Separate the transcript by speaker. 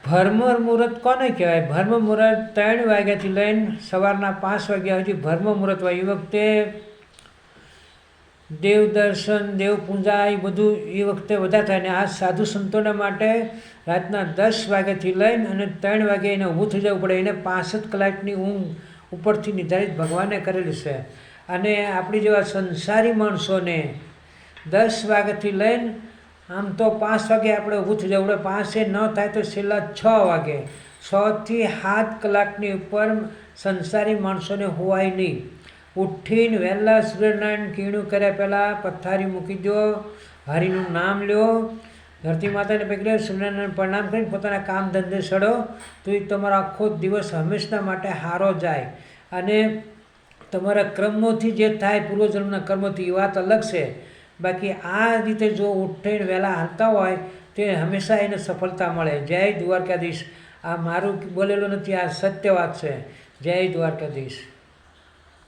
Speaker 1: ભરમર મુહૂર્ત કોને કહેવાય? ભર્મ મુહૂર્ત 3 વાગ્યાથી લઈને સવારના 5 વાગ્યા સુધી ભર્મ મુહૂર્ત હોય. એ વખતે દેવ દર્શન, દેવ પૂજા એ બધું એ વખતે વધારે થાય. ને આ સાધુ સંતોના માટે રાતના 10 વાગ્યાથી લઈને અને 3 વાગે એને ઊભું થઈ જવું પડે. એને 65 કલાકની ઊંઘ ઉપરથી નિર્ધારિત ભગવાને કરેલી છે. અને આપણી જેવા સંસારી માણસોને 10 વાગ્યાથી લઈને આમ તો 5 વાગે આપણે ઊભું થઈ જવું પડે. 5 ન થાય તો છેલ્લા 6 વાગે, 6 થી 7 કલાકની ઉપર સંસારી માણસોને હોવાય નહીં. ઉઠીને વહેલા સૂર્યનારાયણ કીણું કર્યા પહેલાં પથારી મૂકી દો, હરિનું નામ લ્યો, ધરતી માતાને પકડે, સૂર્યનારાયણ પ્રણામ કરીને પોતાના કામ ધંધે સડો, તો એ તમારો આખો દિવસ હંમેશા માટે સારો જાય. અને તમારા કર્મોથી જે થાય પૂર્વજન્મના કર્મોથી એ વાત અલગ છે. બાકી આ રીતે જો ઉઠીને વહેલા હાલતા હોય તે હંમેશા એને સફળતા મળે. જય દ્વારકાધીશ. આ મારું બોલેલું નથી, આ સત્ય વાત છે. જય દ્વારકાધીશ.